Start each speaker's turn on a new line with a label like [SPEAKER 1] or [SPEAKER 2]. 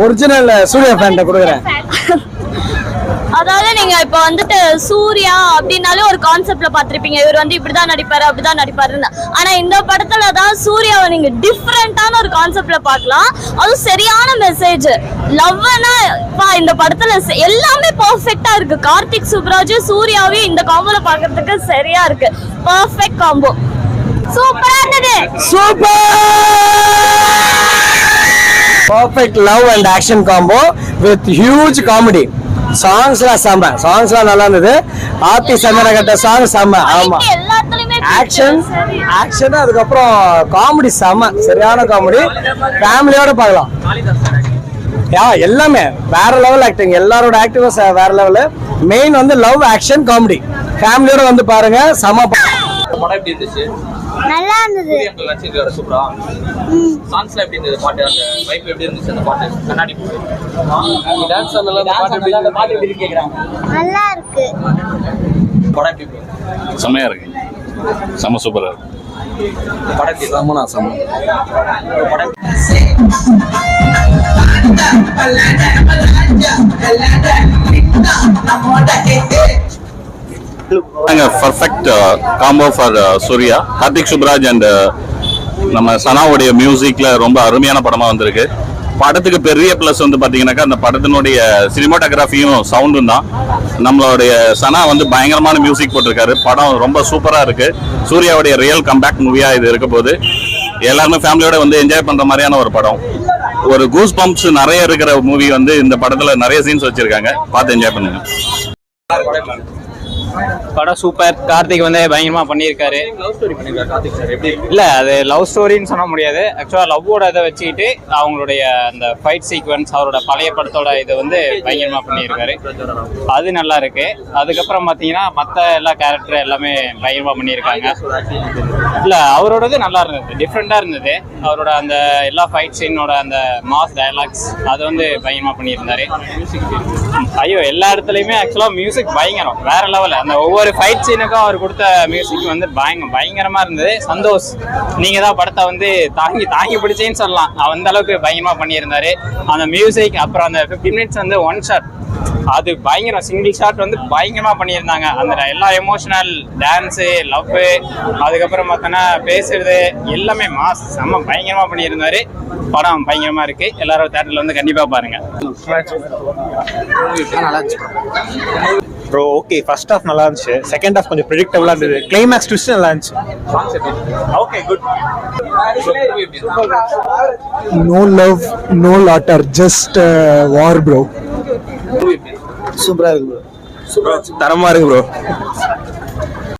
[SPEAKER 1] Original Surya ஃபேன்ட்ட கொடுக்குறேன்.
[SPEAKER 2] அதாவது நீங்க இப்ப வந்துட்டு சூர்யா அப்படின்னாலே ஒரு கான்செப்ட்ல பாத்திருப்பீங்க, இவர் வந்து இப்படிதான் நடிப்பாரு அப்படிதான் நடிப்பாருன்னு. ஆனா இந்த படத்துல தான் சூர்யாவை நீங்க டிஃப்ரெண்டான ஒரு கான்செப்ட்ல பார்க்கலாம். அதுவும் சரியான மெசேஜ் லவ்னா இந்த படத்துல எல்லாமே பெர்ஃபெக்ட்டா இருக்கு. கார்த்திக் சுப்ராஜ் சூர்யாவையும் இந்த காம்போல பாக்குறதுக்கு சரியா இருக்கு. பெர்ஃபெக்ட் காம்போ, சூப்பரா இருந்தது.
[SPEAKER 1] Super perfect love and action combo with huge comedy. சாங்ஸ்லாம் செம்ம, சாங்ஸ்லாம் நல்லா இருந்தது. ஆர்த்தி சந்தன கட்ட சாங் செம்ம. ஆமா, ஆக்ஷன் அதுக்கப்புறம் காமெடி செம்ம, சரியான காமெடி. ஃபேமிலியோட பார்க்கலாம். எல்லாமே வேற லெவல் ஆக்டிங், எல்லாரோட ஆக்டிங்கும் வேற லெவல். மெயின் வந்து லவ் ஆக்ஷன் காமெடி. ஃபேமிலியோட வந்து பாருங்க, செம்ம
[SPEAKER 3] படம் எப்படி இருந்துச்சு?
[SPEAKER 2] நல்லா இருந்தது.
[SPEAKER 3] நடிச்சிருக்காரு சூப்பரா. சாங்ஸ்ல எப்படி இருந்தது? பாட்டு அந்த வைப் எப்படி இருந்துச்சு? அந்த பாட்டு கண்ணாடி டான்ஸ் நல்லா அந்த பாட்டு எப்படி கேக்குறாங்க?
[SPEAKER 2] நல்லா இருக்கு.
[SPEAKER 3] படம் எப்படி இருக்கு?
[SPEAKER 4] செமையா இருக்கு, செம சூப்பரா இருக்கு.
[SPEAKER 3] படம் எப்படி செமனா செம. படம்
[SPEAKER 4] perfect combo for Suriya. Karthik Subbaraj and நம்ம சனாவுடைய மியூசிக்ல ரொம்ப அருமையான படமா வந்திருக்கு. படத்துக்கு பெரிய பிளஸ் வந்து பாத்தீங்கன்னாக்கா அந்த படத்தினுடைய சினிமாட்டோகிராஃபியும் சவுண்டும் தான். நம்மளுடைய சனா வந்து பயங்கரமான மியூசிக் போட்டிருக்காரு. படம் ரொம்ப சூப்பரா இருக்கு. சூர்யாவுடைய ரியல் கம்பேக் மூவியா இது இருக்க போது எல்லாருமே ஃபேமிலியோட வந்து என்ஜாய் பண்ற மாதிரியான ஒரு படம். ஒரு கூஸ் பம்ப்ஸ் நிறைய இருக்கிற மூவி வந்து இந்த படத்துல நிறைய சீன்ஸ் வச்சிருக்காங்க, பார்த்து என்ஜாய் பண்ணுங்க.
[SPEAKER 5] படம் சூப்பர். கார்த்திக் வந்து பயங்கரமா பண்ணியிருக்காரு. இல்ல அது லவ் ஸ்டோரின்னு சொல்ல முடியாது. ஆக்சுவலா லவ்வோட இதை வச்சுக்கிட்டு அவங்களுடைய அந்த ஃபைட் சீக்வன்ஸ் அவரோட பழைய படத்தோட இதை வந்து பயங்கரமா பண்ணியிருக்காரு. அது நல்லா இருக்கு. அதுக்கப்புறம் பாத்தீங்கன்னா மற்ற எல்லா கேரக்டர் எல்லாமே பயங்கரமா பண்ணியிருக்காங்க. இல்ல அவரோடது நல்லா இருந்தது, டிஃப்ரெண்டா இருந்தது. அவரோட அந்த எல்லா ஃபைட் சீனோட அந்த மாஸ் டயலாக்ஸ் அது வந்து பயங்கரமா பண்ணியிருந்தாரு. ஐயோ எல்லா இடத்துலயுமே ஆக்சுவலா மியூசிக் பயங்கரம், வேற லெவல். அந்த ஒவ்வொரு ஃபைட் சீனுக்கும் அவர் கொடுத்த மியூசிக் வந்து பயங்கரமா இருந்தது. சந்தோஷ், நீங்க தான் படத்தை வந்து தாங்கி பிடிச்சேன்னு சொல்லலாம். அந்த அளவுக்கு பயங்கரமா பண்ணியிருந்தாரு அந்த மியூசிக். அப்புறம் அந்த 15 மினிட்ஸ் வந்து ஒன் ஷாட், அது பயங்கரம். சிங்கிள் ஷாட் வந்து பயங்கரமா பண்ணியிருந்தாங்க. அந்த எல்லா எமோஷனல் டான்ஸு, லவ், அதுக்கப்புறம் பார்த்தோன்னா பேசுறது எல்லாமே மாஸ் செம்ம பயங்கரமா பண்ணியிருந்தாரு. படம் பயங்கரமா இருக்கு. எல்லாரும் தியேட்டர்ல வந்து கண்டிப்பா பாருங்க.
[SPEAKER 6] ப்ரோ ஓகே, ஃபர்ஸ்ட் ஹாஃப் நல்லா இருந்துச்சு, செகண்ட் ஹாஃப் கொஞ்சம் ப்ரெடிக்டபிளா இருந்தது, கிளைமேக்ஸ் ட்விஸ்ட் நல்லா இருந்துச்சு. Okay good.
[SPEAKER 1] No love no laughter, just war bro. சூப்பரா இருக்கு ப்ரோ, தரமா இருக்கு ப்ரோ.